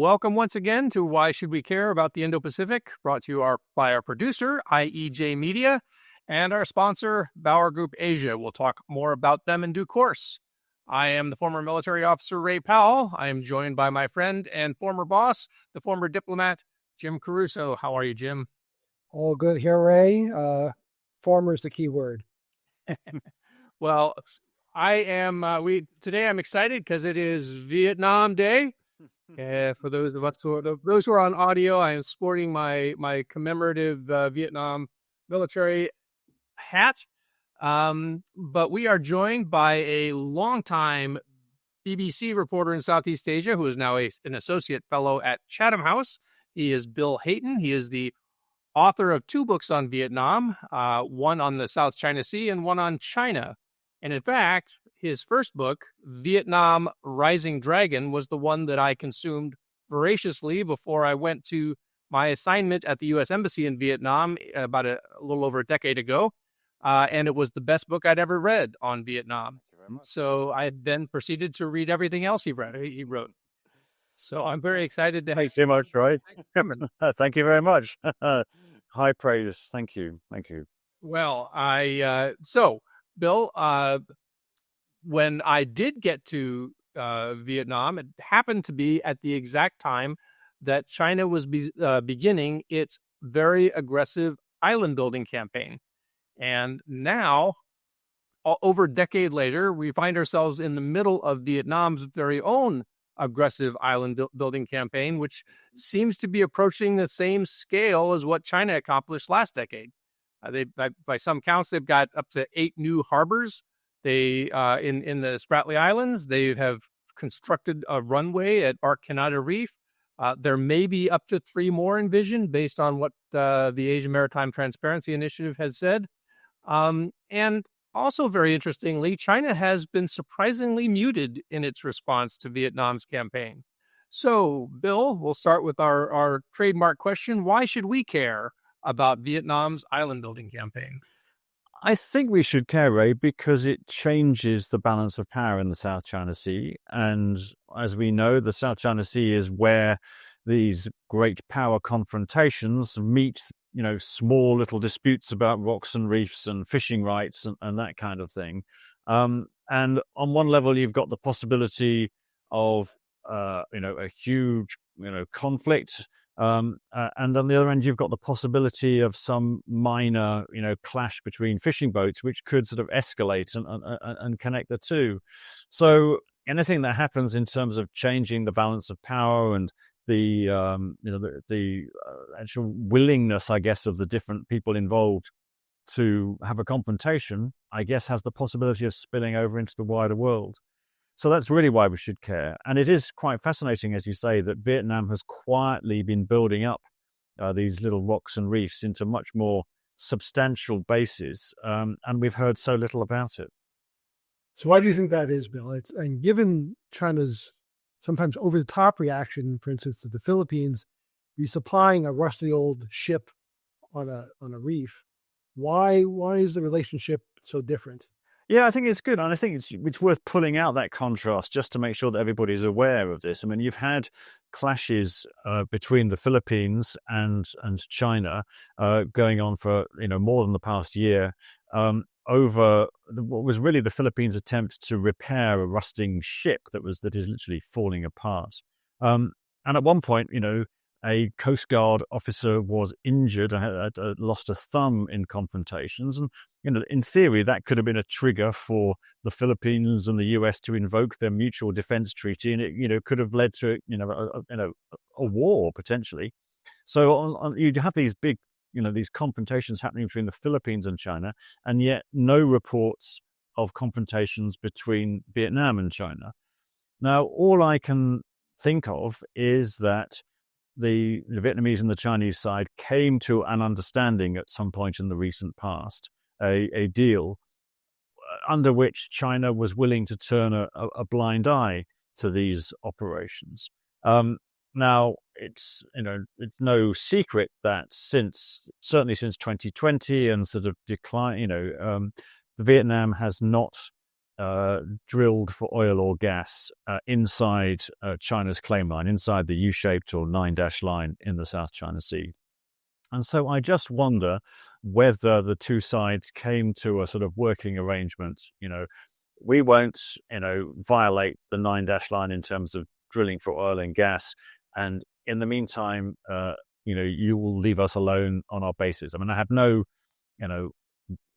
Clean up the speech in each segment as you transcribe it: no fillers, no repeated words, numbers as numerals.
Welcome once again to Why Should We Care About the Indo-Pacific, brought to you by our producer, IEJ Media, and our sponsor, Bauer Group Asia. We'll talk more about them in due course. I am the former military officer, Ray Powell. I am joined by my friend and former boss, the former diplomat, Jim Caruso. How are you, Jim? All good here, Ray. Former is the key word. Well, I am. Today I'm excited because it is Vietnam Day. For those who are on audio, I am sporting my commemorative Vietnam military hat. But we are joined by a longtime BBC reporter in Southeast Asia who is now an associate fellow at Chatham House. He is Bill Hayton. He is the author of 2 books on Vietnam, one on the South China Sea and one on China. And in fact, his first book, Vietnam Rising Dragon, was the one that I consumed voraciously before I went to my assignment at the U.S. Embassy in Vietnam about a little over a decade ago. And it was the best book I'd ever read on Vietnam. So I then proceeded to read everything else he wrote. So I'm very excited to have Thanks very much, Roy. Thank you very much. High praise. Thank you. Well, Bill, when I did get to Vietnam, it happened to be at the exact time that China was beginning its very aggressive island building campaign. And now, over a decade later, we find ourselves in the middle of Vietnam's very own aggressive island building campaign, which seems to be approaching the same scale as what China accomplished last decade. By some counts, they've got up to 8 new harbors. They in the Spratly Islands, they have constructed a runway at Arc Canada Reef. There may be up to 3 more envisioned based on what the Asian Maritime Transparency Initiative has said. And also, very interestingly, China has been surprisingly muted in its response to Vietnam's campaign. So, Bill, we'll start with our trademark question. Why should we care about Vietnam's island building campaign? I think we should care, Ray, because it changes the balance of power in the South China Sea. And as we know, the South China Sea is where these great power confrontations meet, small little disputes about rocks and reefs and fishing rights and that kind of thing. And on one level, you've got the possibility of, a huge, conflict. And on the other end, you've got the possibility of some minor, clash between fishing boats, which could sort of escalate and connect the two. So anything that happens in terms of changing the balance of power and the actual willingness, I guess, of the different people involved to have a confrontation, I guess, has the possibility of spilling over into the wider world. So that's really why we should care. And it is quite fascinating, as you say, that Vietnam has quietly been building up these little rocks and reefs into much more substantial bases. And we've heard so little about it. So why do you think that is, Bill? And given China's sometimes over-the-top reaction, for instance, to the Philippines, resupplying a rusty old ship on a reef, why is the relationship so different? Yeah, I think it's good. And I think it's worth pulling out that contrast just to make sure that everybody's aware of this. I mean, you've had clashes between the Philippines and China going on for, more than the past year over what was really the Philippines' attempt to repair a rusting ship that is literally falling apart. And at one point, a Coast Guard officer was injured, had lost a thumb in confrontations. And, in theory, that could have been a trigger for the Philippines and the US to invoke their mutual defense treaty. And it, could have led to, a war potentially. So you have these big, these confrontations happening between the Philippines and China, and yet no reports of confrontations between Vietnam and China. Now, all I can think of is that the Vietnamese and the Chinese side came to an understanding at some point in the recent past, a deal under which China was willing to turn a blind eye to these operations. Now, it's no secret that certainly since 2020 and sort of decline, Vietnam has not drilled for oil or gas inside China's claim line, inside the U-shaped or 9-dash line in the South China Sea. And so I just wonder whether the two sides came to a sort of working arrangement. We won't, violate the 9-dash line in terms of drilling for oil and gas. And in the meantime, you will leave us alone on our bases. I mean, I have no,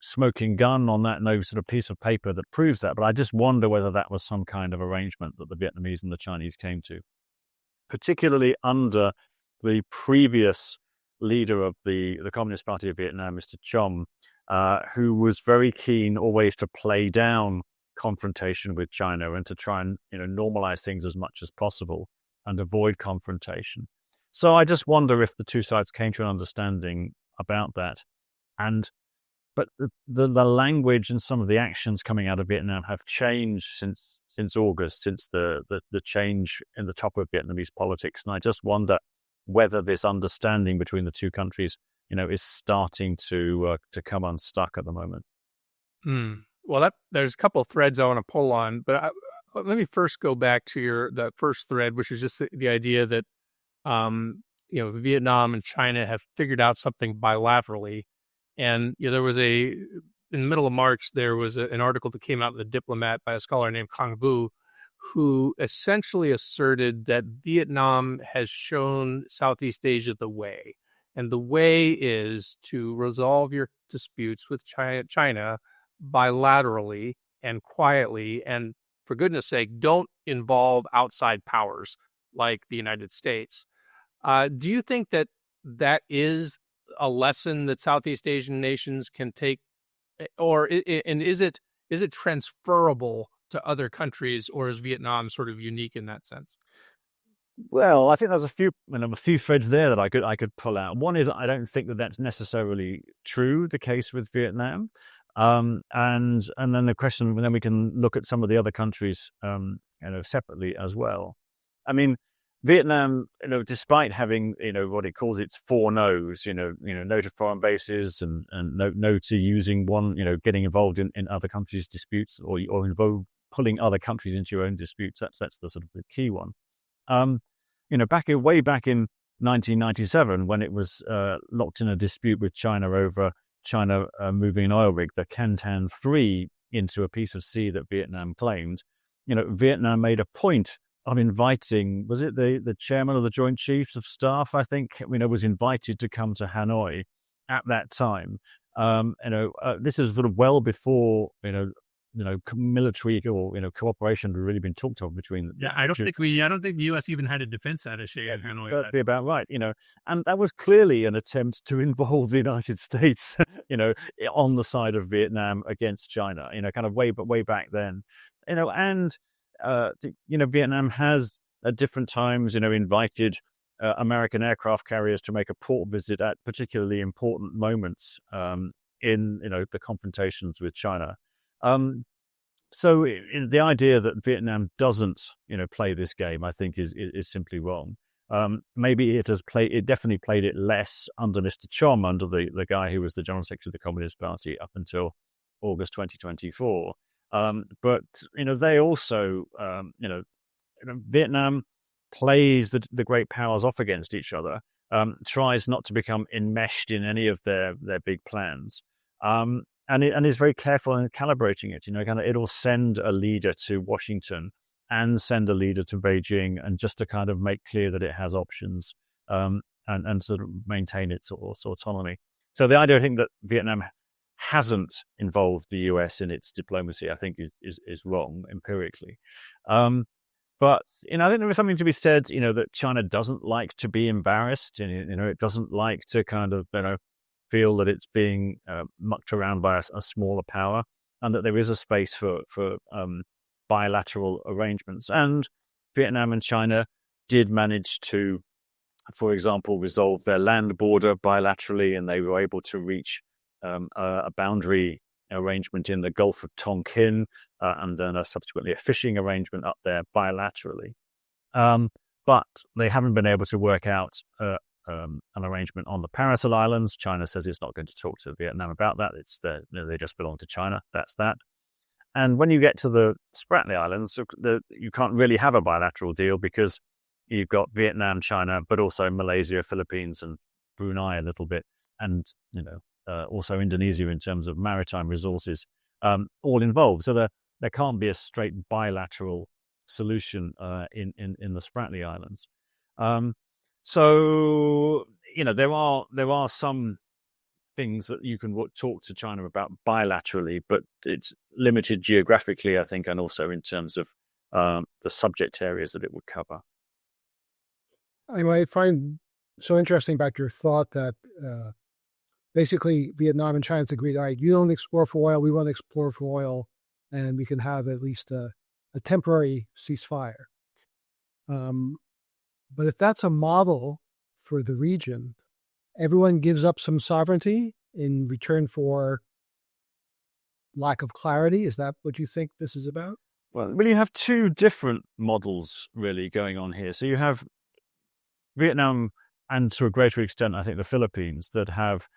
smoking gun on that, no sort of piece of paper that proves that. But I just wonder whether that was some kind of arrangement that the Vietnamese and the Chinese came to, particularly under the previous leader of the Communist Party of Vietnam, Mr. Chom, who was very keen always to play down confrontation with China and to try and normalize things as much as possible and avoid confrontation. So I just wonder if the two sides came to an understanding about that. But the language and some of the actions coming out of Vietnam have changed since August, since the change in the top of Vietnamese politics. And I just wonder whether this understanding between the two countries, is starting to come unstuck at the moment. Well, there's a couple of threads I want to pull on, but let me first go back to the first thread, which is just the idea that Vietnam and China have figured out something bilaterally. And there was in the middle of March, there was an article that came out in The Diplomat by a scholar named Kang Vu, who essentially asserted that Vietnam has shown Southeast Asia the way. And the way is to resolve your disputes with China bilaterally and quietly. And for goodness sake, don't involve outside powers like the United States. Do you think that is a lesson that Southeast Asian nations can take, and is it transferable to other countries, or is Vietnam sort of unique in that sense? Well, I think there's a few threads there that I could pull out. One is I don't think that that's necessarily the case with Vietnam, and then the question, and then we can look at some of the other countries, separately as well. I mean, Vietnam, despite having, what it calls its 4 no's, no to foreign bases and no to using one, getting involved in other countries' disputes or pulling other countries into your own disputes. That's the sort of the key one. Way back in 1997, when it was locked in a dispute with China over China moving an oil rig, the Cantan 3, into a piece of sea that Vietnam claimed, Vietnam made a point of inviting, was it the chairman of the Joint Chiefs of Staff, I think, was invited to come to Hanoi at that time. This is sort of well before, military or cooperation had really been talked of between. Yeah, I don't think the U.S. even had a defense attaché in Hanoi. That'd be about right, and that was clearly an attempt to involve the United States, on the side of Vietnam against China, kind of way back then, and Vietnam has at different times, invited American aircraft carriers to make a port visit at particularly important moments in the confrontations with China. So the idea that Vietnam doesn't, play this game, I think is simply wrong. Maybe it definitely played it less under Mr. Chom, under the guy who was the General Secretary of the Communist Party up until August 2024. But they also, Vietnam plays the great powers off against each other, tries not to become enmeshed in any of their big plans, and is very careful in calibrating it. It'll send a leader to Washington and send a leader to Beijing, and just to kind of make clear that it has options, and sort of maintain its autonomy. So the idea, I think, that Vietnam hasn't involved the US in its diplomacy, I think is wrong empirically. But I think there is something to be said, that China doesn't like to be embarrassed, and it doesn't like to kind of feel that it's being mucked around by a smaller power, and that there is a space for bilateral arrangements. And Vietnam and China did manage to, for example, resolve their land border bilaterally, and they were able to reach a boundary arrangement in the Gulf of Tonkin, and then subsequently a fishing arrangement up there bilaterally. But they haven't been able to work out an arrangement on the Paracel Islands. China says it's not going to talk to Vietnam about that. They just belong to China. That's that. And when you get to the Spratly Islands, you can't really have a bilateral deal because you've got Vietnam, China, but also Malaysia, Philippines, and Brunei a little bit, and also Indonesia in terms of maritime resources, all involved. So there can't be a straight bilateral solution in the Spratly Islands. So there are some things that you can talk to China about bilaterally, but it's limited geographically, I think, and also in terms of the subject areas that it would cover. I find so interesting about your thought that basically Vietnam and China's agreed, all right, you don't explore for oil, we won't explore for oil, and we can have at least a temporary ceasefire. But if that's a model for the region, everyone gives up some sovereignty in return for lack of clarity. Is that what you think this is about? Well, you have two different models really going on here. So you have Vietnam and to a greater extent, I think the Philippines that have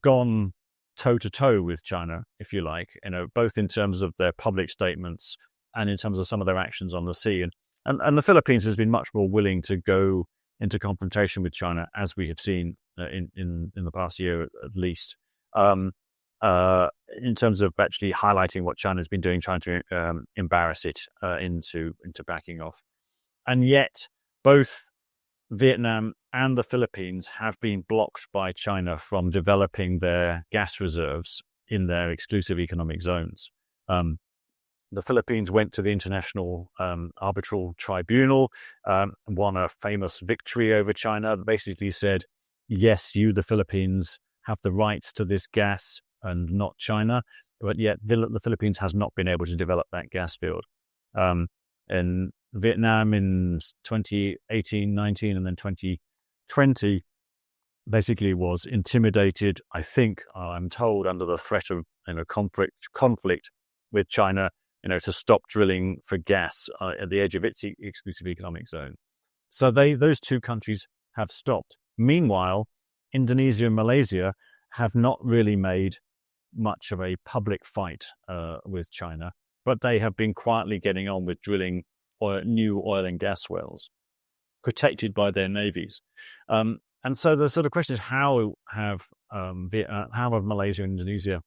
gone toe-to-toe with China, if you like, both in terms of their public statements and in terms of some of their actions on the sea. And the Philippines has been much more willing to go into confrontation with China, as we have seen in the past year at least, in terms of actually highlighting what China's been doing, trying to embarrass it into backing off. And yet, both Vietnam and the Philippines have been blocked by China from developing their gas reserves in their exclusive economic zones. The Philippines went to the International Arbitral Tribunal, won a famous victory over China, basically said, yes, you, the Philippines, have the rights to this gas and not China, but yet the Philippines has not been able to develop that gas field. And Vietnam in 2018, 19, and then 2020 basically was intimidated, I think, I'm told, under the threat of conflict with China, to stop drilling for gas at the edge of its exclusive economic zone. So those two countries have stopped. Meanwhile, Indonesia and Malaysia have not really made much of a public fight with China, but they have been quietly getting on with drilling new oil and gas wells, protected by their navies. And so the sort of question is, how have Malaysia and Indonesia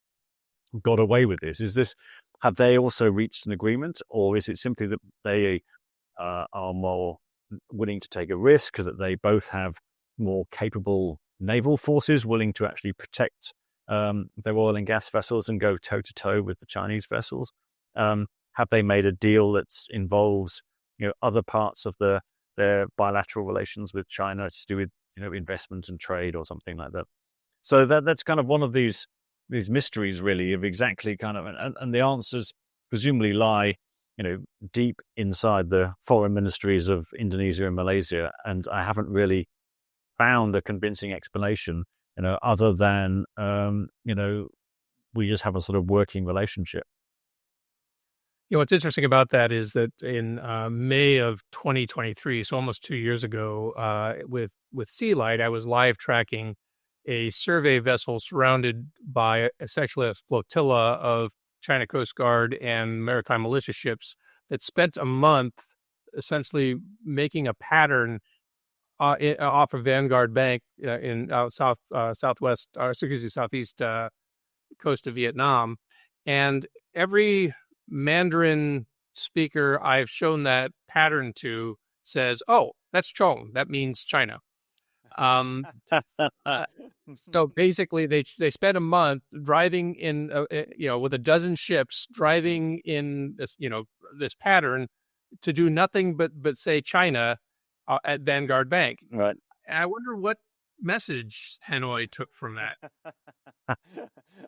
got away with this? Have they also reached an agreement, or is it simply that they are more willing to take a risk because they both have more capable naval forces willing to actually protect their oil and gas vessels and go toe-to-toe with the Chinese vessels? Have they made a deal that involves other parts of their bilateral relations with China to do with investment and trade or something like that? So that's kind of one of these mysteries, really, of exactly kind of, and the answers presumably lie deep inside the foreign ministries of Indonesia and Malaysia, and I haven't really found a convincing explanation other than we just have a sort of working relationship. What's interesting about that is that in May of 2023, so almost 2 years ago, with Sea Light, I was live tracking a survey vessel surrounded by essentially a flotilla of China Coast Guard and maritime militia ships that spent a month essentially making a pattern off of Vanguard Bank in southeast coast of Vietnam. And every Mandarin speaker I've shown that pattern to says, "Oh, that's Chong. That means China." So basically, they spent a month driving in, with a dozen ships driving in this, this pattern to do nothing but say China at Vanguard Bank. Right. And I wonder what message Hanoi took from that.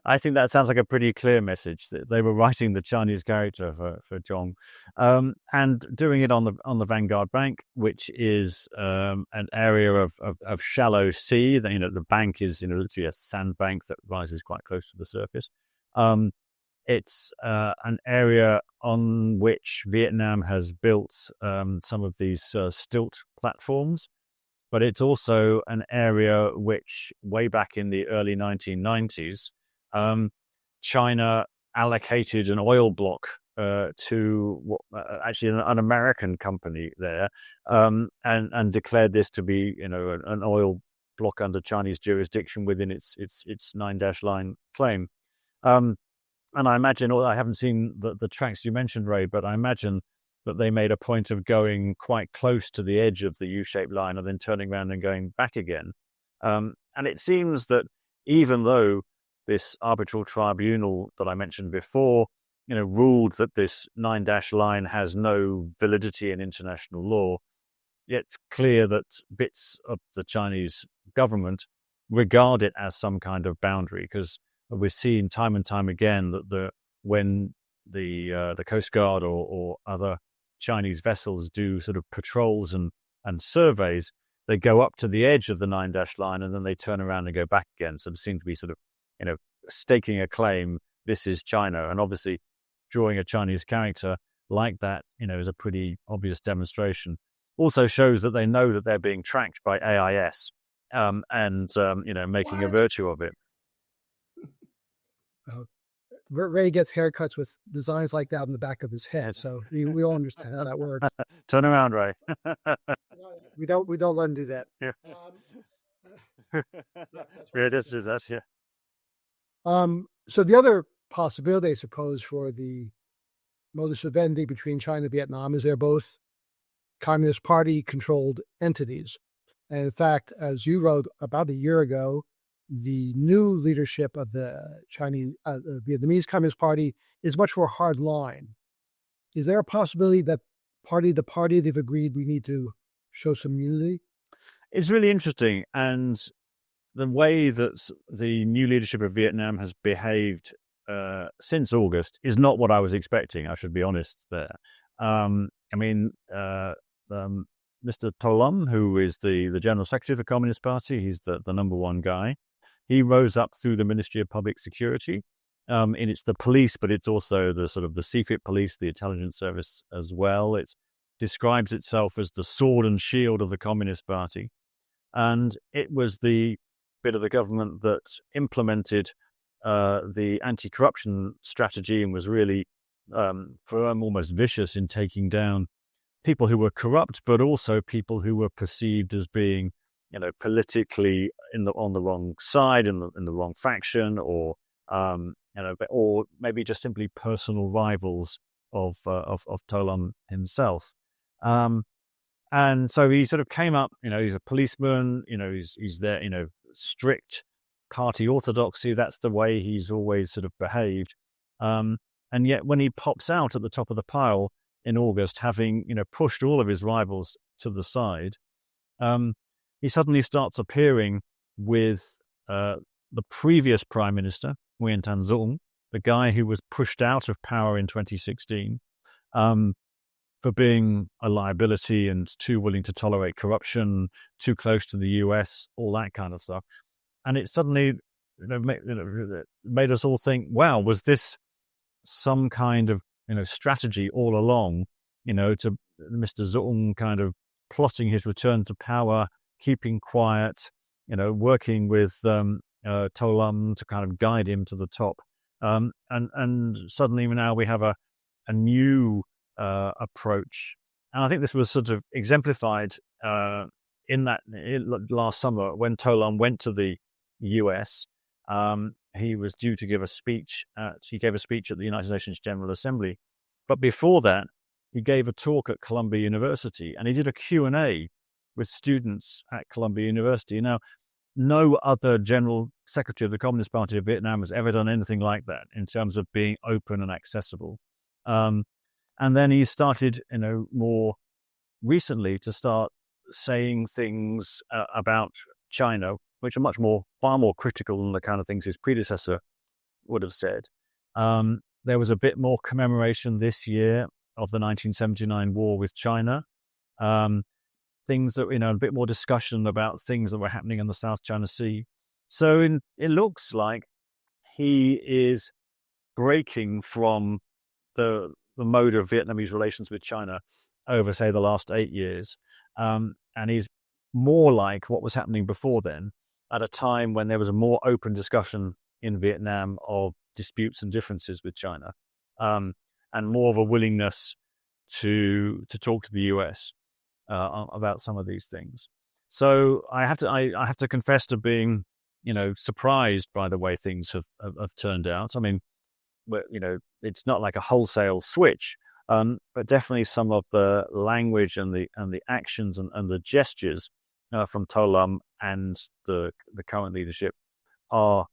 I think that sounds like a pretty clear message that they were writing the Chinese character for Zhong, and doing it on the Vanguard Bank, which is an area of shallow sea. The bank is literally a sandbank that rises quite close to the surface. It's an area on which Vietnam has built some of these stilt platforms. But it's also an area which, way back in the early 1990s, China allocated an oil block to actually an American company there, and declared this to be, an oil block under Chinese jurisdiction within its 9-dash line claim. And I imagine, I haven't seen the tracks you mentioned, Ray, but I imagine that they made a point of going quite close to the edge of the U-shaped line and then turning around and going back again. And it seems that even though this arbitral tribunal that I mentioned before, ruled that this 9-dash line has no validity in international law, yet it's clear that bits of the Chinese government regard it as some kind of boundary, because we're seeing time and time again that when the Coast Guard or other Chinese vessels do sort of patrols and surveys, they go up to the edge of the 9-dash line and then they turn around and go back again. So they seem to be sort of, staking a claim, this is China. And obviously drawing a Chinese character like that, is a pretty obvious demonstration. Also shows that they know that they're being tracked by AIS, and making a virtue of it. Ray gets haircuts with designs like that on the back of his head, so we all understand how that works. Turn around, Ray. We don't let him do that. Yeah. That's yeah. So the other possibility, I suppose, for the modus vivendi between China and Vietnam is they're both Communist Party controlled entities. And in fact, as you wrote about a year ago, the new leadership of the Vietnamese Communist Party is much more hard line. Is there a possibility that the party they've agreed we need to show some unity? It's really interesting. And the way that the new leadership of Vietnam has behaved since August is not what I was expecting, I should be honest there. Mr. To Lam, who is the General Secretary of the Communist Party, he's the number one guy. He rose up through the Ministry of Public Security. And it's the police, but it's also the sort of the secret police, the intelligence service as well. It describes itself as the sword and shield of the Communist Party. And it was the bit of the government that implemented the anti-corruption strategy and was really firm, almost vicious in taking down people who were corrupt, but also people who were perceived as being, politically on the wrong side, in the wrong faction, or or maybe just simply personal rivals of To Lam himself. And so he sort of came up, he's a policeman, he's there, strict party orthodoxy. That's the way he's always sort of behaved. And yet when he pops out at the top of the pile in August, having, pushed all of his rivals to the side, he suddenly starts appearing with the previous Prime Minister, Nguyen Thanh Duong, the guy who was pushed out of power in 2016 for being a liability and too willing to tolerate corruption, too close to the US, all that kind of stuff. And it suddenly made us all think, wow, was this some kind of strategy all along, to Mr. Duong kind of plotting his return to power, keeping quiet, working with To Lam to kind of guide him to the top. And suddenly now we have a new approach. And I think this was sort of exemplified in last summer when To Lam went to the US. He was due to give a speech. He gave a speech at the United Nations General Assembly. But before that, he gave a talk at Columbia University, and he did a Q&A with students at Columbia University. Now, no other General Secretary of the Communist Party of Vietnam has ever done anything like that in terms of being open and accessible. And then he started, more recently to start saying things about China, which are far more critical than the kind of things his predecessor would have said. There was a bit more commemoration this year of the 1979 war with China. Things that, a bit more discussion about things that were happening in the South China Sea. So it looks like he is breaking from the mode of Vietnamese relations with China over, say, the last 8 years. And he's more like what was happening before then, at a time when there was a more open discussion in Vietnam of disputes and differences with China, and more of a willingness to talk to the US about some of these things. So I have to confess to being, surprised by the way things have turned out. I mean, it's not like a wholesale switch, but definitely some of the language and the actions and the gestures from Tolam and the current leadership are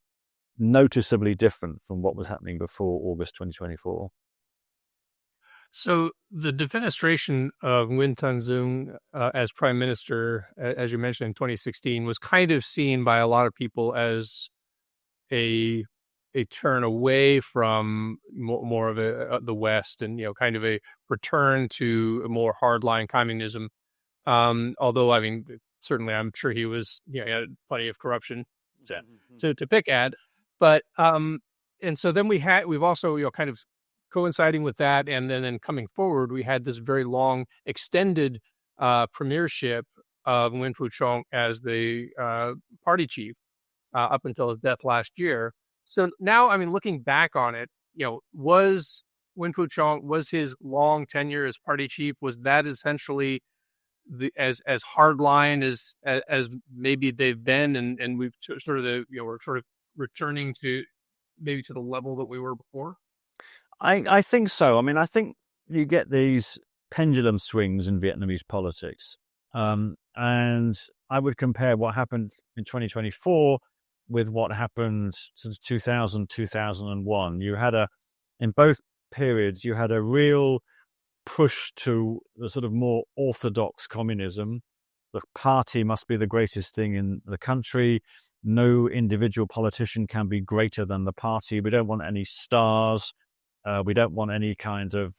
noticeably different from what was happening before August 2024. So the defenestration of Nguyen Thanh Dung as prime minister, as you mentioned in 2016, was kind of seen by a lot of people as a turn away from more of the West, and kind of a return to a more hardline communism. Although I mean, certainly I'm sure he was he had plenty of corruption to pick at, but and so then we've also kind of coinciding with that, and then coming forward, we had this very long extended premiership of Nguyen Phu Trong as the party chief up until his death last year. So now, I mean, looking back on it, was Nguyen Phu Trong, was his long tenure as party chief, was that essentially as hardline as maybe they've been, and we've sort of we're sort of returning to maybe to the level that we were before? I think so. I mean, I think you get these pendulum swings in Vietnamese politics. And I would compare what happened in 2024 with what happened since 2000, 2001. In both periods, you had a real push to the sort of more orthodox communism. The party must be the greatest thing in the country. No individual politician can be greater than the party. We don't want any stars. We don't want any kind of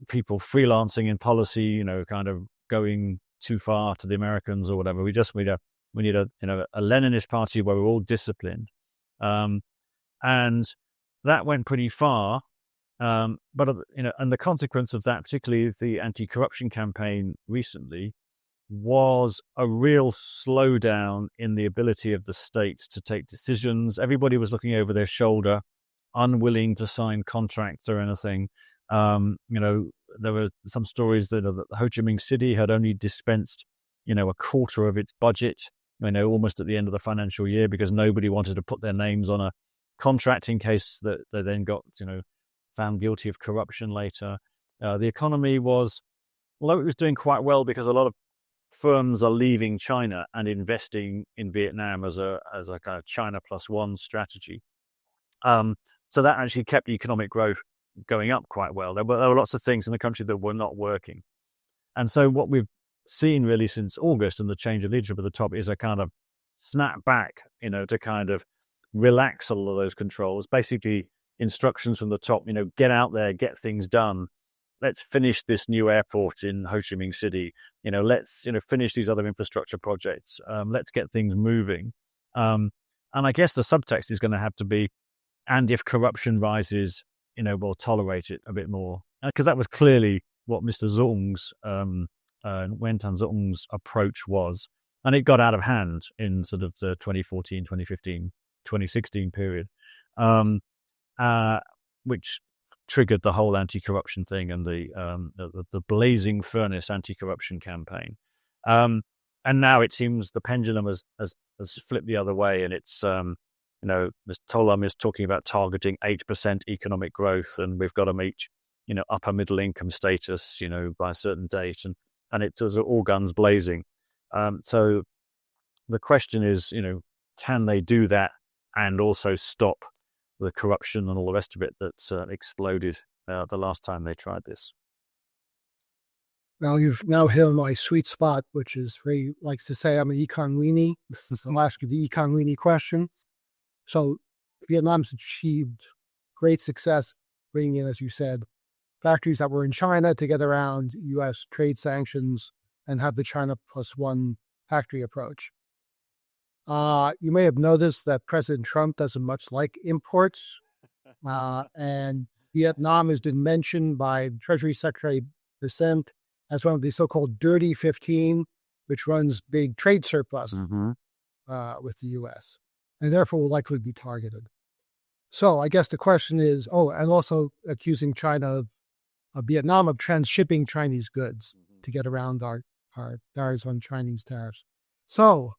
people freelancing in policy, kind of going too far to the Americans or whatever. We need a Leninist party where we're all disciplined, and that went pretty far. But and the consequence of that, particularly the anti-corruption campaign recently, was a real slowdown in the ability of the state to take decisions. Everybody was looking over their shoulder, unwilling to sign contracts or anything. There were some stories that Ho Chi Minh City had only dispensed, a quarter of its budget, almost at the end of the financial year, because nobody wanted to put their names on a contract in case that they then got, found guilty of corruption later. The economy was, although it was doing quite well because a lot of firms are leaving China and investing in Vietnam as a kind of China plus one strategy. So that actually kept economic growth going up quite well. There were lots of things in the country that were not working. And so what we've seen really since August and the change of leadership at the top is a kind of snap back, to kind of relax a lot of those controls. Basically, instructions from the top, get out there, get things done. Let's finish this new airport in Ho Chi Minh City. Let's, finish these other infrastructure projects. Let's get things moving. And I guess the subtext is going to have to be, and if corruption rises, we'll tolerate it a bit more. Because that was clearly what Mr. Zong's, Nguyen Thanh Dung's approach was. And it got out of hand in sort of the 2014, 2015, 2016 period, which triggered the whole anti-corruption thing and the blazing furnace anti-corruption campaign. And now it seems the pendulum has flipped the other way, and it's Mr. Tolam is talking about targeting 8% economic growth, and we've got to meet upper middle income status by a certain date, and it's all guns blazing. So the question is, can they do that and also stop the corruption and all the rest of it that's exploded the last time they tried this? Now you've now hit on my sweet spot, which is Ray likes to say I'm an econ weenie. I'll ask you the econ weenie question. So Vietnam's achieved great success bringing in, as you said, factories that were in China to get around U.S. trade sanctions and have the China plus one factory approach. You may have noticed that President Trump doesn't much like imports, and Vietnam has been mentioned by Treasury Secretary Besant as one of the so-called Dirty 15, which runs big trade surplus with the U.S. and therefore will likely be targeted. So I guess the question is, and also accusing China of Vietnam of transshipping Chinese goods to get around our tariffs on Chinese tariffs. So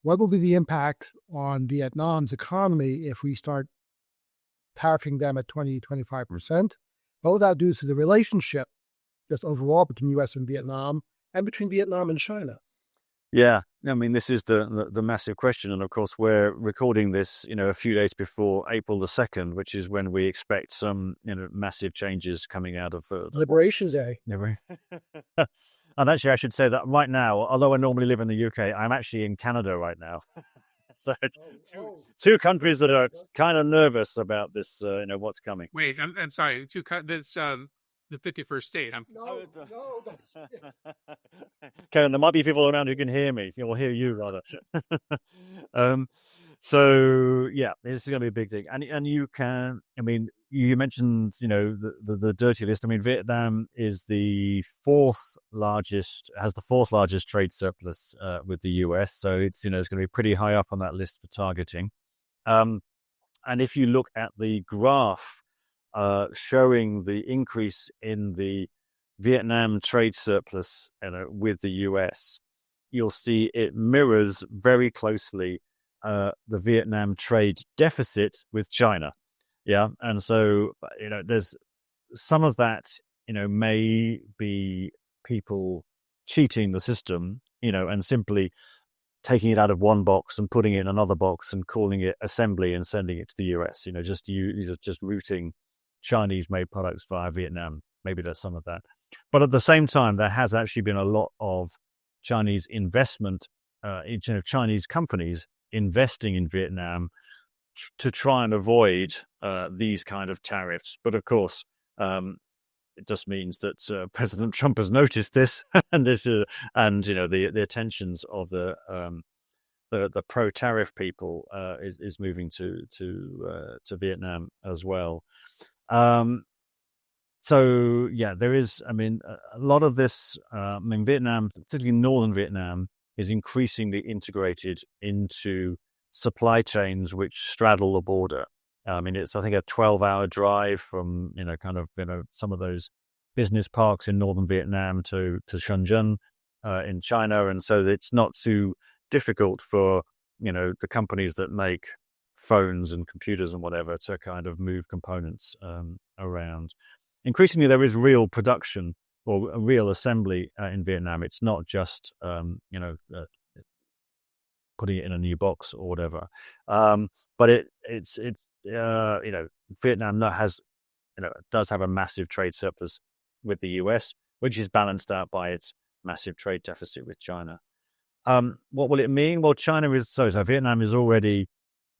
what will be the impact on Vietnam's economy if we start tariffing them at 20-25%? What will that do to the relationship just overall between U.S. and Vietnam and between Vietnam and China? Yeah, I mean, this is the massive question. And of course, we're recording this, a few days before April the 2nd, which is when we expect some, massive changes coming out of Liberation Day. And actually, I should say that right now, although I normally live in the UK, I'm actually in Canada right now. So two countries that are kind of nervous about this, what's coming. Wait, I'm sorry. That's the 51st state. No, that's... Karen, there might be people around who can hear me. Or hear you, rather. So, yeah, this is going to be a big thing. And you can, you mentioned, the dirty list. I mean, Vietnam is has the fourth largest trade surplus with the US. So it's going to be pretty high up on that list for targeting. And if you look at the graph showing the increase in the Vietnam trade surplus with the US, you'll see it mirrors very closely the Vietnam trade deficit with China. Yeah. And so, there's some of that, may be people cheating the system, and simply taking it out of one box and putting it in another box and calling it assembly and sending it to the US, just routing Chinese-made products via Vietnam. Maybe there's some of that. But at the same time, there has actually been a lot of Chinese investment, Chinese companies investing in Vietnam to try and avoid these kind of tariffs. But of course, it just means that President Trump has noticed this, and the attentions of the pro-tariff people is moving to Vietnam as well. So yeah, there is. I mean, a lot of this. Vietnam, particularly northern Vietnam, is increasingly integrated into supply chains which straddle the border. It's, I think, a 12-hour drive from some of those business parks in northern Vietnam to Shenzhen in China, and so it's not too difficult for the companies that make phones and computers and whatever to kind of move components around. Increasingly, there is real production or a real assembly in Vietnam. It's not just putting it in a new box or whatever. But Vietnam does have a massive trade surplus with the US, which is balanced out by its massive trade deficit with China. What will it mean? Well, so Vietnam is already,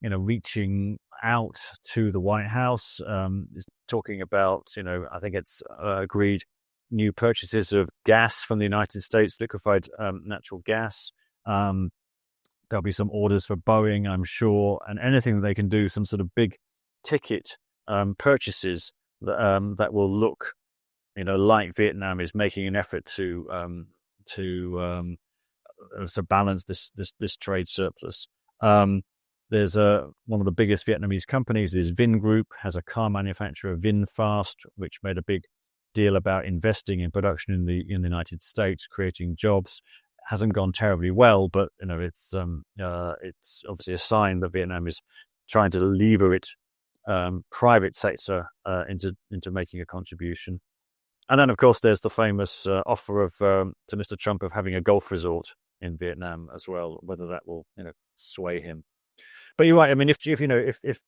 reaching out to the White House, is talking about, I think it's agreed new purchases of gas from the United States, liquefied natural gas. There'll be some orders for Boeing, I'm sure, and anything that they can do, some sort of big ticket purchases that will look, like Vietnam is making an effort to balance this trade surplus. There's one of the biggest Vietnamese companies is Vingroup, has a car manufacturer, VinFast, which made a big deal about investing in production in the United States, creating jobs. Hasn't gone terribly well, but it's obviously a sign that Vietnam is trying to lever its private sector into making a contribution. And then, of course, there's the famous offer of to Mr. Trump of having a golf resort in Vietnam as well. Whether that will sway him. But you're right. I mean, if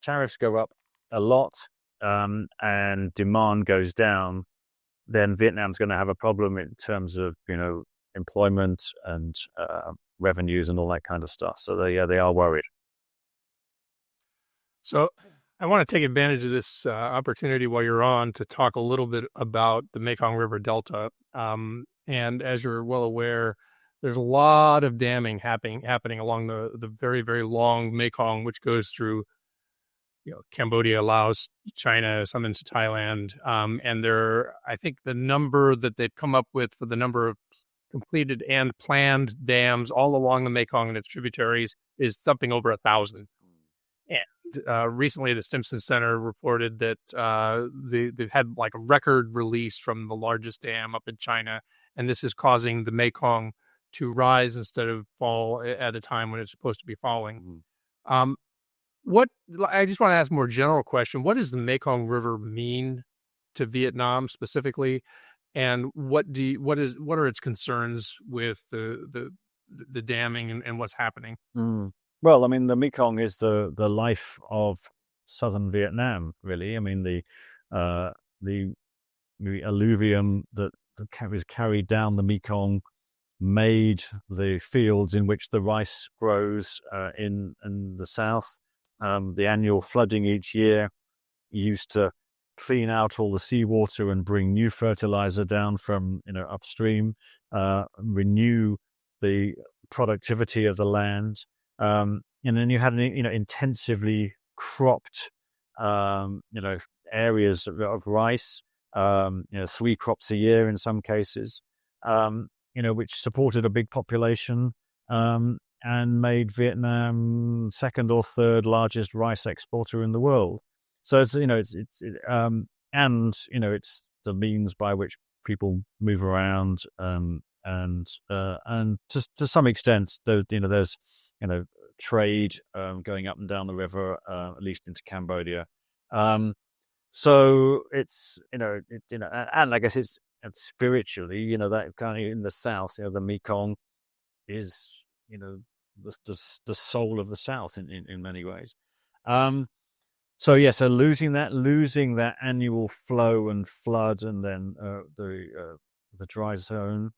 tariffs go up a lot and demand goes down, then Vietnam's going to have a problem in terms of employment and revenues and all that kind of stuff. So they are worried. So I want to take advantage of this opportunity while you're on to talk a little bit about the Mekong River Delta. And as you're well aware, there's a lot of damming happening along the very, very long Mekong, which goes through Cambodia, Laos, China, some into Thailand. And I think the number that they've come up with for the number of completed and planned dams all along the Mekong and its tributaries is something over 1,000. And recently, the Stimson Center reported that they've had like a record release from the largest dam up in China, and this is causing the Mekong to rise instead of fall at a time when it's supposed to be falling. Um, what I just want to ask a more general question: what does the Mekong River mean to Vietnam specifically, and what are its concerns with the damming and what's happening? Well, I mean, the Mekong is the life of southern Vietnam, really. I mean, the alluvium that was carried down the Mekong made the fields in which the rice grows in the south. The annual flooding each year used to clean out all the seawater and bring new fertilizer down from upstream, renew the productivity of the land. And then you had intensively cropped areas of rice, 3 crops a year in some cases, which supported a big population and made Vietnam second or third largest rice exporter in the world. So it's the means by which people move around, and to some extent, there's trade going up and down the river, at least into Cambodia. So it's and I guess it's spiritually, that kind of in the south, the Mekong is the soul of the south in many ways. So losing that annual flow and flood, and then the dry zone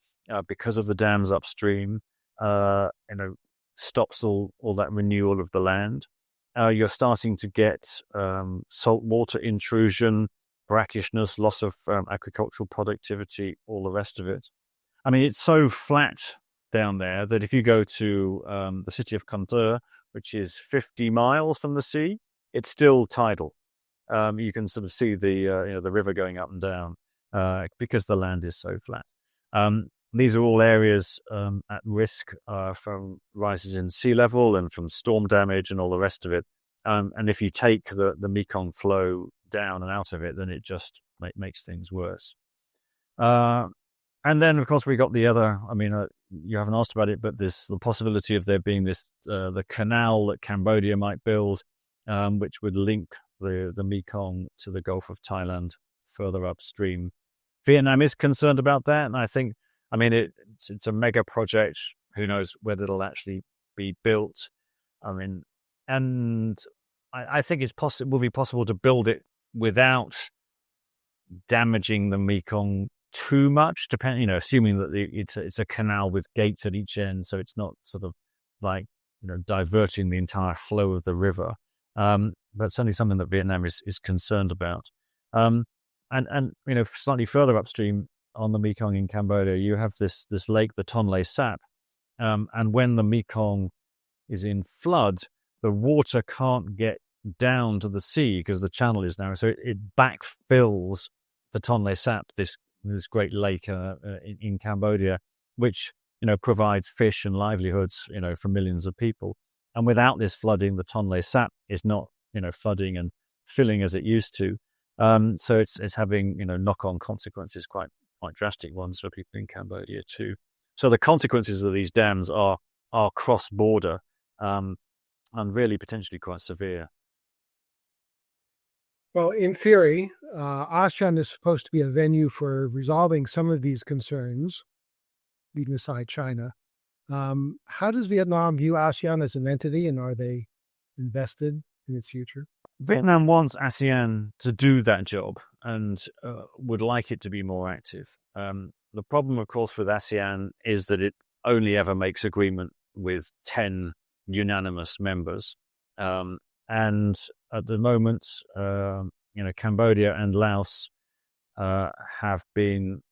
because of the dams upstream, stops all that renewal of the land. You're starting to get saltwater intrusion, brackishness, loss of agricultural productivity, all the rest of it. I mean, it's so flat down there that if you go to the city of Con Tua, which is 50 miles from the sea, it's still tidal. You can sort of see the river going up and down because the land is so flat. These are all areas at risk from rises in sea level and from storm damage and all the rest of it. And if you take the Mekong flow down and out of it, then it just makes things worse. And then, of course, we got the other. I mean, you haven't asked about it, but the possibility of there being this the canal that Cambodia might build, which would link the Mekong to the Gulf of Thailand further upstream. Vietnam is concerned about that, and I think, I mean, it's a mega project. Who knows whether it'll actually be built? I mean, and I think will be possible to build it without damaging the Mekong too much, assuming that it's a canal with gates at each end, so it's not sort of like diverting the entire flow of the river. But certainly something that Vietnam is concerned about. And slightly further upstream on the Mekong in Cambodia, you have this lake, the Tonle Sap, and when the Mekong is in flood, the water can't get down to the sea because the channel is narrow, so it backfills the Tonle Sap, this great lake in Cambodia, which provides fish and livelihoods for millions of people. And without this flooding, the Tonle Sap is not flooding and filling as it used to. So it's having knock-on consequences, quite drastic ones for people in Cambodia too. So the consequences of these dams are cross-border and really potentially quite severe. Well, in theory, ASEAN is supposed to be a venue for resolving some of these concerns, leaving aside China. How does Vietnam view ASEAN as an entity, and are they invested in its future? Vietnam wants ASEAN to do that job and would like it to be more active. The problem, of course, with ASEAN is that it only ever makes agreement with 10 unanimous members. And at the moment, Cambodia and Laos have been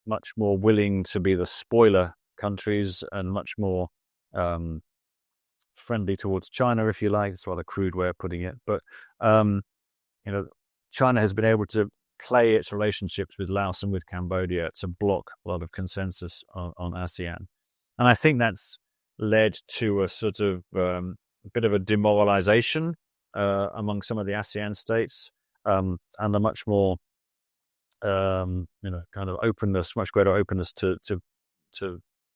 much more willing to be the spoiler countries and much more friendly towards China, if you like. It's a rather crude way of putting it. But, China has been able to play its relationships with Laos and with Cambodia to block a lot of consensus on ASEAN. And I think that's led to a sort of bit of a demoralization among some of the ASEAN states, and a much more kind of openness, much greater openness to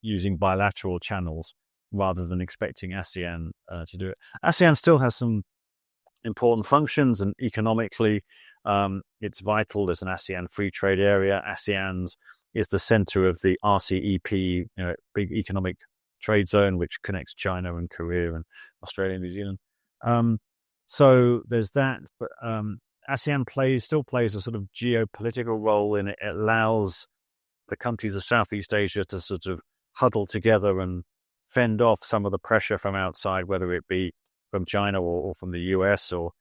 using bilateral channels rather than expecting ASEAN to do it. ASEAN still has some important functions, and economically, it's vital. There's an ASEAN free trade area. ASEAN is the center of the RCEP, big economic trade zone, which connects China and Korea and Australia and New Zealand. So there's that, but ASEAN still plays a sort of geopolitical role in it. It allows the countries of Southeast Asia to sort of huddle together and fend off some of the pressure from outside, whether it be from China or from the US or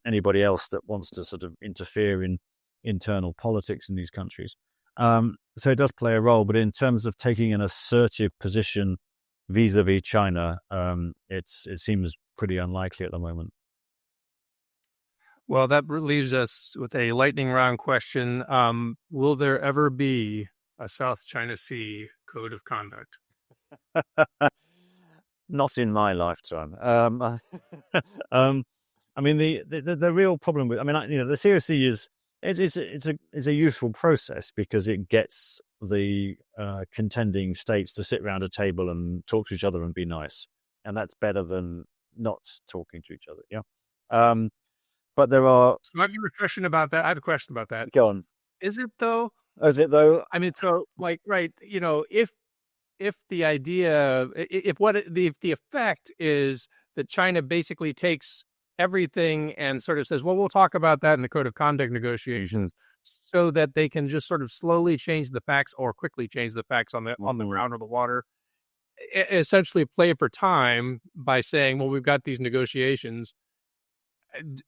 anybody else that wants to sort of interfere in internal politics in these countries. So it does play a role, but in terms of taking an assertive position vis-a-vis China, it seems pretty unlikely at the moment. Well, that leaves us with a lightning round question. Will there ever be a South China Sea Code of Conduct? Not in my lifetime. I mean, the real problem with, the COC it's a useful process because it gets the contending states to sit around a table and talk to each other and be nice, and that's better than not talking to each other. Yeah. But there are. So I have a question about that. I have a question about that. Go on. Is it though? Is it though? I mean, so like, right? If the idea, if the effect is that China basically takes everything and sort of says, well, we'll talk about that in the Code of Conduct negotiations, so that they can just sort of slowly change the facts or quickly change the facts on the ground or the water, essentially play for time by saying, well, we've got these negotiations.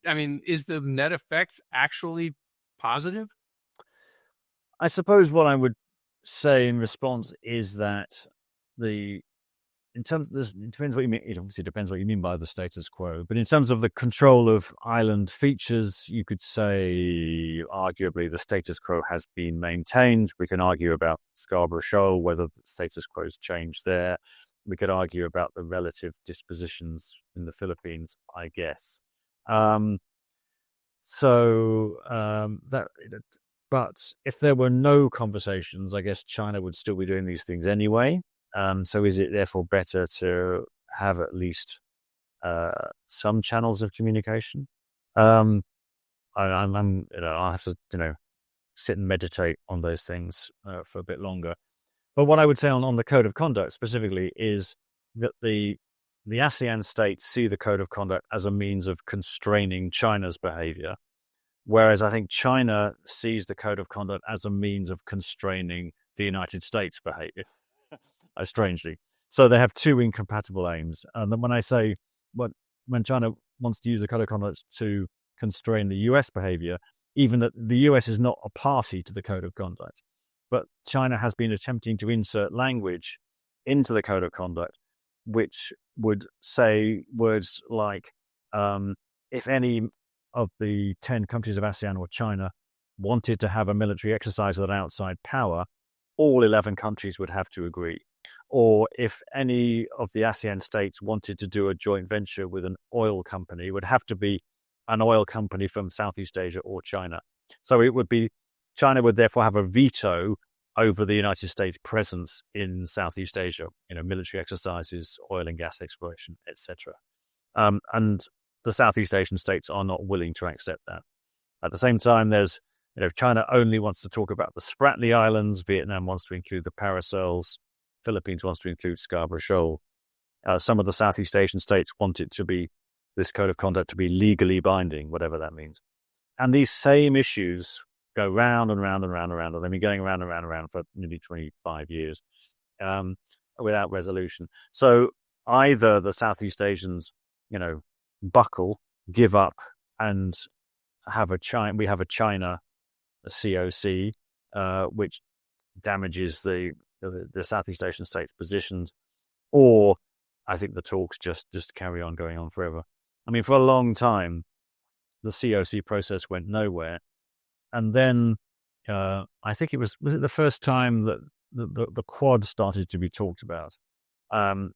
I mean, is the net effect actually positive? I suppose what I would say in response is that it depends what you mean. It obviously depends what you mean by the status quo. But in terms of the control of island features, you could say arguably the status quo has been maintained. We can argue about Scarborough Shoal, whether the status quo has changed there. We could argue about the relative dispositions in the Philippines, I guess. But if there were no conversations, I guess China would still be doing these things anyway. So is it therefore better to have at least some channels of communication? I'll have to sit and meditate on those things for a bit longer. But what I would say on the Code of Conduct specifically is that the ASEAN states see the Code of Conduct as a means of constraining China's behavior, whereas I think China sees the Code of Conduct as a means of constraining the United States' behavior, strangely. So they have two incompatible aims. And then when I say when China wants to use the Code of Conduct to constrain the US behavior, even that the US is not a party to the Code of Conduct, but China has been attempting to insert language into the Code of Conduct which would say words like, if any of the 10 countries of ASEAN or China wanted to have a military exercise with an outside power, all 11 countries would have to agree. Or if any of the ASEAN states wanted to do a joint venture with an oil company, it would have to be an oil company from Southeast Asia or China. So China would therefore have a veto over the United States' presence in Southeast Asia, military exercises, oil and gas exploration, etc. And the Southeast Asian states are not willing to accept that. At the same time, there's, China only wants to talk about the Spratly Islands, Vietnam wants to include the Parasols, Philippines wants to include Scarborough Shoal. Some of the Southeast Asian states want this Code of Conduct to be legally binding, whatever that means. And these same issues go round and round and round and round, and they've been going round and round and round for nearly 25 years without resolution. So either the Southeast Asians, buckle, give up, and we have a China COC, which damages the Southeast Asian states' positions, or I think the talks just carry on going on forever. I mean, for a long time, the COC process went nowhere. And then I think was it the first time that the Quad started to be talked about? And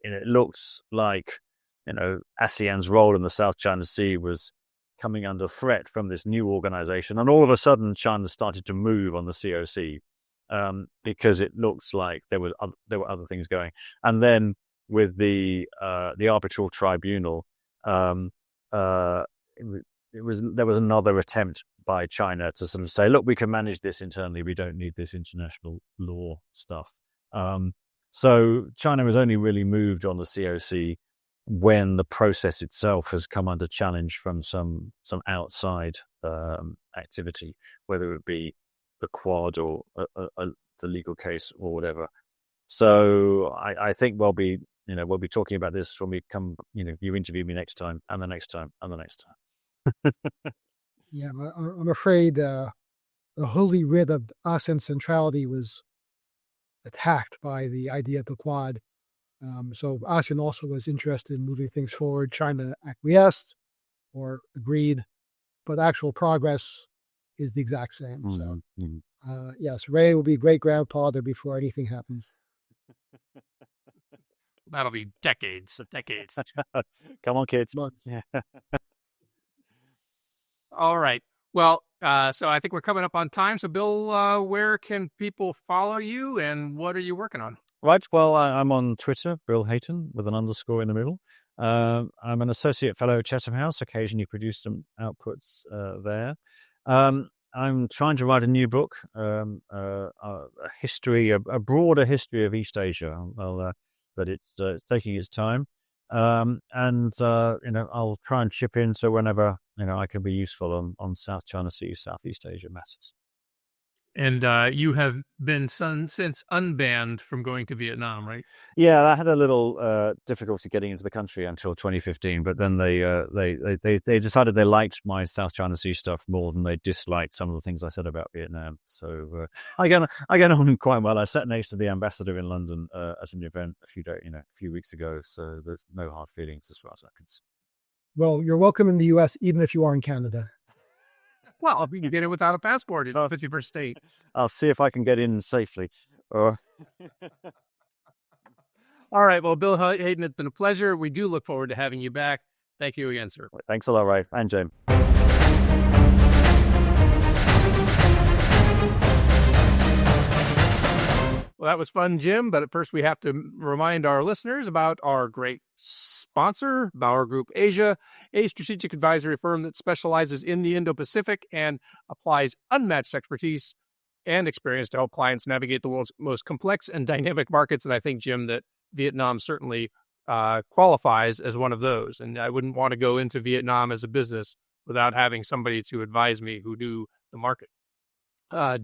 it looks like ASEAN's role in the South China Sea was coming under threat from this new organization, and all of a sudden China started to move on the COC because it looks like there were other things going. And then with the arbitral tribunal, there was another attempt by China to sort of say, look, we can manage this internally. We don't need this international law stuff. So China has only really moved on the COC when the process itself has come under challenge from some outside activity, whether it be the Quad or the legal case or whatever. So I think we'll be talking about this when we come. You interview me next time, and the next time, and the next time. Yeah, I'm afraid the holy writ of ASEAN centrality was attacked by the idea of the Quad. So ASEAN also was interested in moving things forward. China acquiesced or agreed, but actual progress is the exact same. Mm-hmm. So, yes, Ray will be great grandfather before anything happens. That'll be decades. Come on, kids. Yeah. All right. Well, so I think we're coming up on time. So, Bill, where can people follow you, and what are you working on? Right. Well, I'm on Twitter, Bill Hayton, with an underscore in the middle. I'm an associate fellow at Chatham House. Occasionally produce some outputs there. I'm trying to write a new book, a broader history of East Asia. But it's taking its time. I'll try and chip in so whenever I can be useful on South China Sea, Southeast Asia matters. And you have been since unbanned from going to Vietnam, right? Yeah, I had a little difficulty getting into the country until 2015, but then they decided they liked my South China Sea stuff more than they disliked some of the things I said about Vietnam. So I get on quite well. I sat next to the ambassador in London at an event a few weeks ago. So there's no hard feelings as far as I can see. Well, you're welcome in the U.S. even if you are in Canada. Well, you can get it without a passport in 51st state. I'll see if I can get in safely. All right. Well, Bill Hayton, it's been a pleasure. We do look forward to having you back. Thank you again, sir. Thanks a lot, Ray. And James. Well, that was fun, Jim. But at first, we have to remind our listeners about our great sponsor, Bauer Group Asia, a strategic advisory firm that specializes in the Indo-Pacific and applies unmatched expertise and experience to help clients navigate the world's most complex and dynamic markets. And I think, Jim, that Vietnam certainly qualifies as one of those. And I wouldn't want to go into Vietnam as a business without having somebody to advise me who knew the market.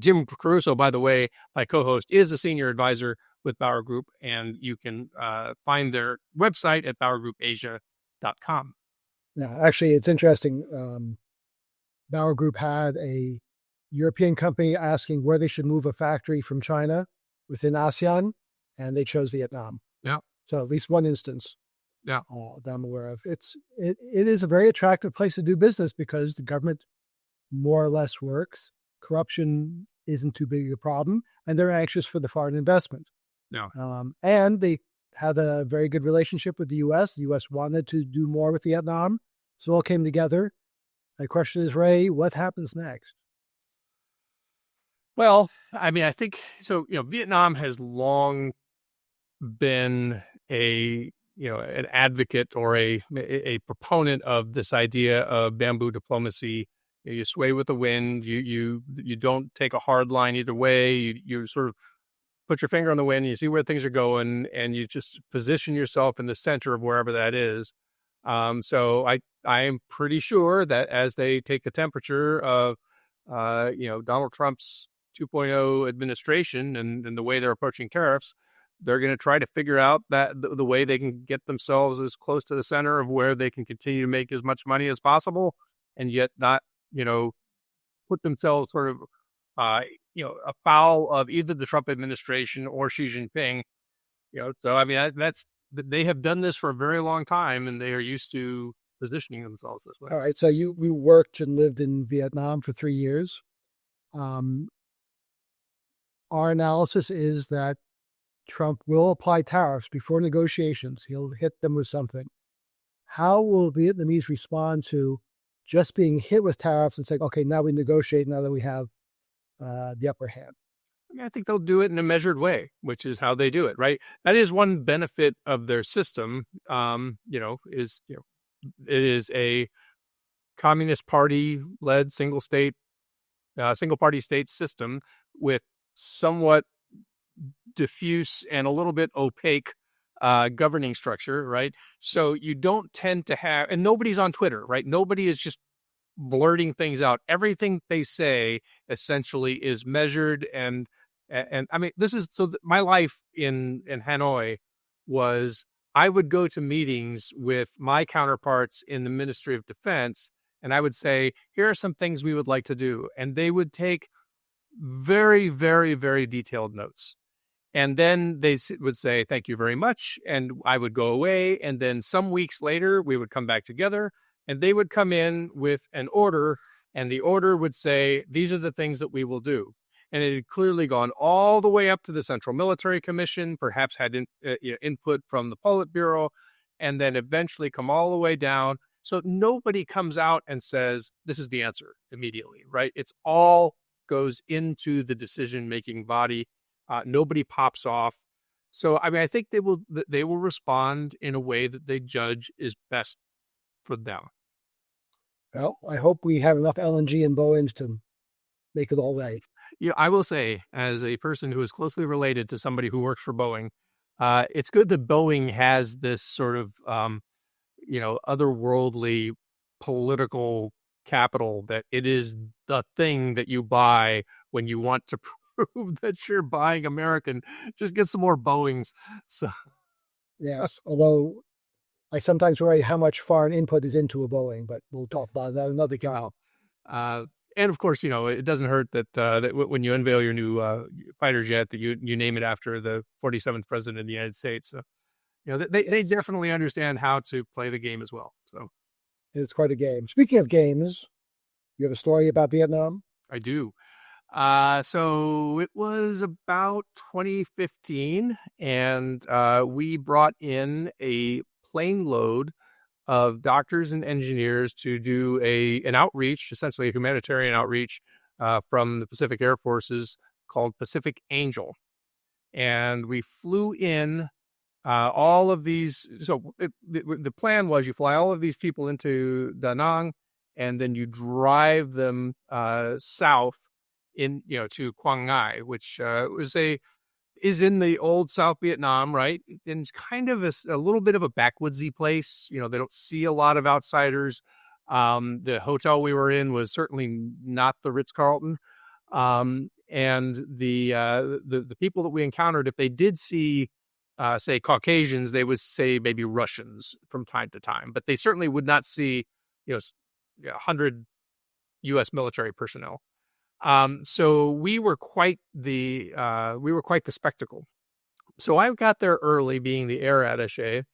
Jim Caruso, by the way, my co-host, is a senior advisor with Bauer Group, and you can find their website at BauerGroupAsia.com. Yeah, actually, it's interesting. Bauer Group had a European company asking where they should move a factory from China within ASEAN, and they chose Vietnam. Yeah. So at least one instance. Yeah. That I'm aware of. It is a very attractive place to do business because the government more or less works. Corruption isn't too big a problem, and they're anxious for the foreign investment. Yeah. And they had a very good relationship with the U.S. The U.S. wanted to do more with Vietnam, so it all came together. The question is, Ray, what happens next? Well, I mean, I think so. Vietnam has long been an advocate or a proponent of this idea of bamboo diplomacy. You sway with the wind. You don't take a hard line either way. You sort of put your finger on the wind. And you see where things are going, and you just position yourself in the center of wherever that is. So I am pretty sure that as they take the temperature of Donald Trump's 2.0 administration and the way they're approaching tariffs, they're going to try to figure out that the way they can get themselves as close to the center of where they can continue to make as much money as possible, and yet not put themselves sort of, afoul of either the Trump administration or Xi Jinping. So I mean, they have done this for a very long time, and they are used to positioning themselves this way. All right. So you worked and lived in Vietnam for 3 years. Our analysis is that Trump will apply tariffs before negotiations. He'll hit them with something. How will Vietnamese respond to just being hit with tariffs and saying, okay, now we negotiate now that we have the upper hand? I mean, I think they'll do it in a measured way, which is how they do it, right? That is one benefit of their system. It is a Communist Party led single party state system with somewhat diffuse and a little bit opaque governing structure, right? So you don't tend to have, and nobody's on Twitter, right? Nobody is just blurting things out. Everything they say essentially is measured and I mean, this is so my life in Hanoi was I would go to meetings with my counterparts in the Ministry of Defense, and I would say, here are some things we would like to do. And they would take very, very, very detailed notes. And then they would say, thank you very much. And I would go away. And then some weeks later, we would come back together and they would come in with an order. And the order would say, these are the things that we will do. And it had clearly gone all the way up to the Central Military Commission, perhaps had input from the Politburo, and then eventually come all the way down. So nobody comes out and says, this is the answer immediately, right? It's all goes into the decision-making body. Nobody pops off. So, I mean, I think they will respond in a way that they judge is best for them. Well, I hope we have enough LNG and Boeings to make it all right. Yeah, I will say, as a person who is closely related to somebody who works for Boeing, it's good that Boeing has this sort of, otherworldly political capital, that it is the thing that you buy when you want to prove that you're buying American. Just get some more Boeings. So, yes, although I sometimes worry how much foreign input is into a Boeing, but we'll talk about that another time. And of course, it doesn't hurt that when you unveil your new fighter jet, that you name it after the 47th president of the United States. So, they definitely understand how to play the game as well. So it's quite a game. Speaking of games, you have a story about Vietnam? I do. So it was about 2015, and we brought in a plane load of doctors and engineers to do an outreach, essentially a humanitarian outreach from the Pacific Air Forces called Pacific Angel. And we flew in all of these. So the plan was you fly all of these people into Da Nang, and then you drive them south to Quang Ngai, which is in the old South Vietnam, right? And it's kind of a little bit of a backwoodsy place. They don't see a lot of outsiders. The hotel we were in was certainly not the Ritz-Carlton. And the people that we encountered, if they did see, say, Caucasians, they would say maybe Russians from time to time, but they certainly would not see, 100 U.S. military personnel. So we were quite the spectacle. So I got there early, being the air attaché,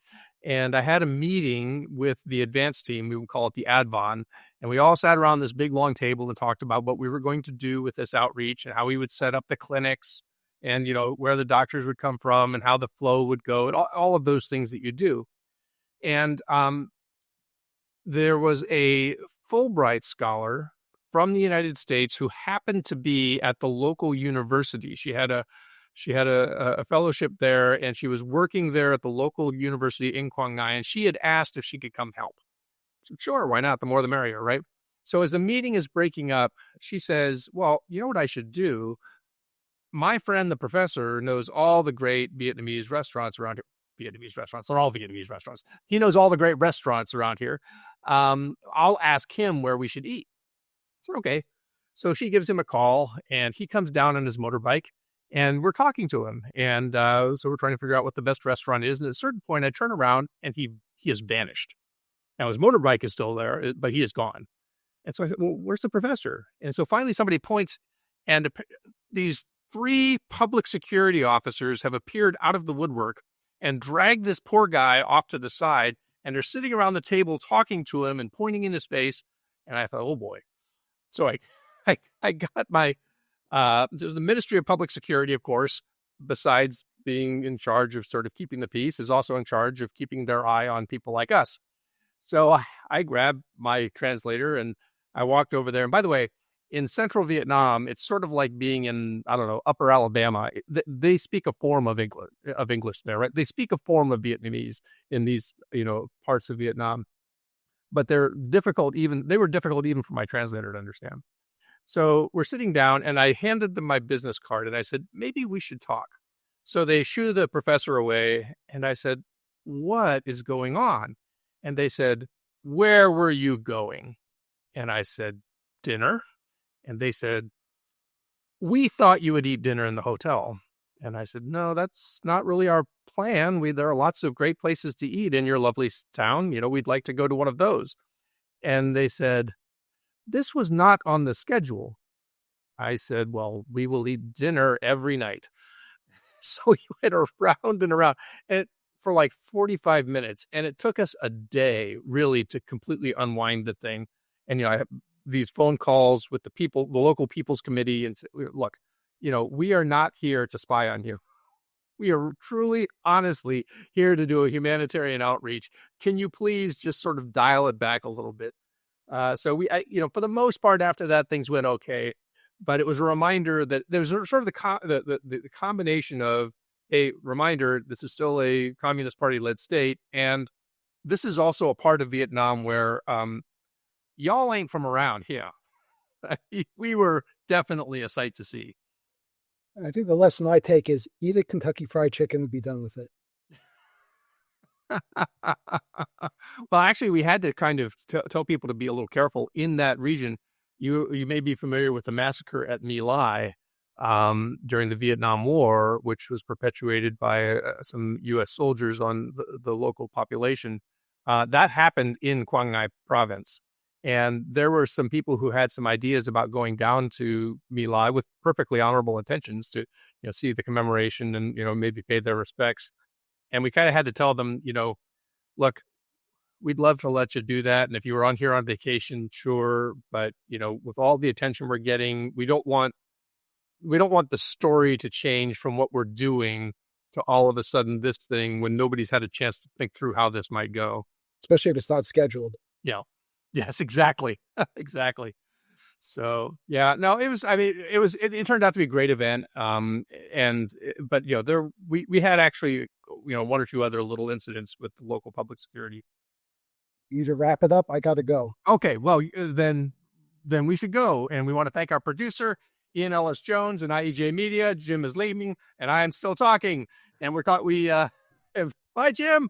and I had a meeting with the advanced team. We would call it the ADVON, and we all sat around this big long table and talked about what we were going to do with this outreach and how we would set up the clinics and where the doctors would come from and how the flow would go and all of those things that you do. And there was a Fulbright scholar from the United States who happened to be at the local university. She had a fellowship there, and she was working there at the local university in Quang Ngai, and she had asked if she could come help. So, sure, why not? The more the merrier, right? So as the meeting is breaking up, she says, well, you know what I should do? My friend, the professor, knows all the great Vietnamese restaurants around here. Vietnamese restaurants, not all Vietnamese restaurants. He knows all the great restaurants around here. I'll ask him where we should eat. So, okay. So she gives him a call, and he comes down on his motorbike, and we're talking to him. And so we're trying to figure out what the best restaurant is. And at a certain point, I turn around, and he has vanished. Now, his motorbike is still there, but he is gone. And so I said, well, where's the professor? And so finally somebody points, and these 3 public security officers have appeared out of the woodwork and dragged this poor guy off to the side, and they're sitting around the table talking to him and pointing in his face. And I thought, oh boy. So I got my, there's the Ministry of Public Security, of course, besides being in charge of sort of keeping the peace, is also in charge of keeping their eye on people like us. So I grabbed my translator and I walked over there. And by the way, in central Vietnam, it's sort of like being in, I don't know, upper Alabama. They speak a form of English there, right? They speak a form of Vietnamese in these, parts of Vietnam. But they were difficult even for my translator to understand. So we're sitting down and I handed them my business card and I said, maybe we should talk. So they shoo the professor away and I said, what is going on? And they said, where were you going? And I said, dinner. And they said, we thought you would eat dinner in the hotel. And I said, no, that's not really our plan. There are lots of great places to eat in your lovely town. We'd like to go to one of those. And they said, this was not on the schedule. I said, well, we will eat dinner every night. So we went around and around for like 45 minutes. And it took us a day really to completely unwind the thing. And, I have these phone calls with the local people's committee and say, look, we are not here to spy on you. We are truly, honestly here to do a humanitarian outreach. Can you please just sort of dial it back a little bit? So for the most part, after that, things went okay. But it was a reminder that there's sort of the combination of a reminder this is still a Communist Party-led state, and this is also a part of Vietnam where y'all ain't from around here. We were definitely a sight to see. I think the lesson I take is eat a Kentucky Fried Chicken and be done with it. Well, actually, we had to kind of tell people to be a little careful in that region. You may be familiar with the massacre at My Lai during the Vietnam War, which was perpetuated by some U.S. soldiers on the local population. That happened in Quang Ngai province. And there were some people who had some ideas about going down to My Lai with perfectly honorable intentions to, see the commemoration and, maybe pay their respects. And we kind of had to tell them, look, we'd love to let you do that. And if you were on vacation, sure. But, with all the attention we're getting, we don't want the story to change from what we're doing to all of a sudden this thing when nobody's had a chance to think through how this might go. Especially if it's not scheduled. Yeah. Yes, exactly. Exactly. So, yeah, no, it turned out to be a great event. But we had actually, one or two other little incidents with the local public security. You to wrap it up. I got to go. Okay. Well, then we should go. And we want to thank our producer, Ian Ellis Jones and IEJ Media. Jim is leaving and I am still talking. And bye, Jim.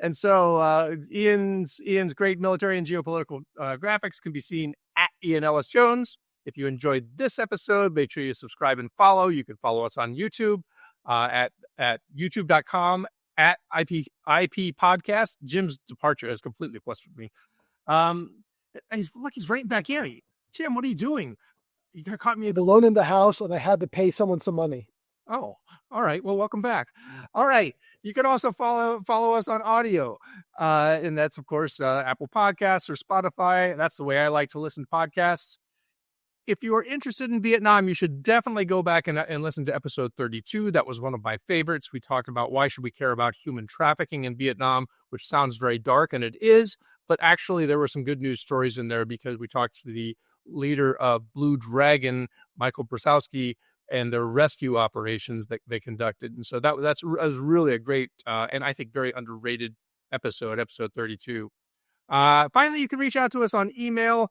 And so Ian's great military and geopolitical graphics can be seen at Ian Ellis Jones. If you enjoyed this episode, make sure you subscribe and follow. You can follow us on YouTube at youtube.com at IP Podcast. Jim's departure has completely flustered me. He's right back here. Jim, what are you doing? You caught me alone in the house and I had to pay someone some money. Oh, all right. Well, welcome back. All right. You can also follow us on audio. And that's, of course, Apple Podcasts or Spotify. That's the way I like to listen to podcasts. If you are interested in Vietnam, you should definitely go back and listen to episode 32. That was one of my favorites. We talked about why should we care about human trafficking in Vietnam, which sounds very dark, and it is. But actually, there were some good news stories in there because we talked to the leader of Blue Dragon, Michael Brasowski, and their rescue operations that they conducted. And so that was really a great and I think very underrated episode 32. Finally, you can reach out to us on email,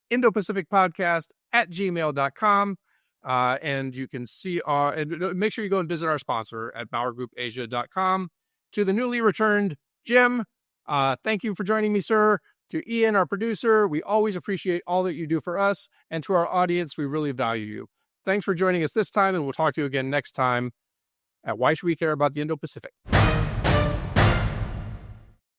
Indo-Pacific podcast@gmail.com. And you can see and make sure you go and visit our sponsor at bowergroupasia.com. To the newly returned Jim, thank you for joining me, sir. To Ian, our producer, we always appreciate all that you do for us. And to our audience, we really value you. Thanks for joining us this time, and we'll talk to you again next time at Why Should We Care About the Indo-Pacific?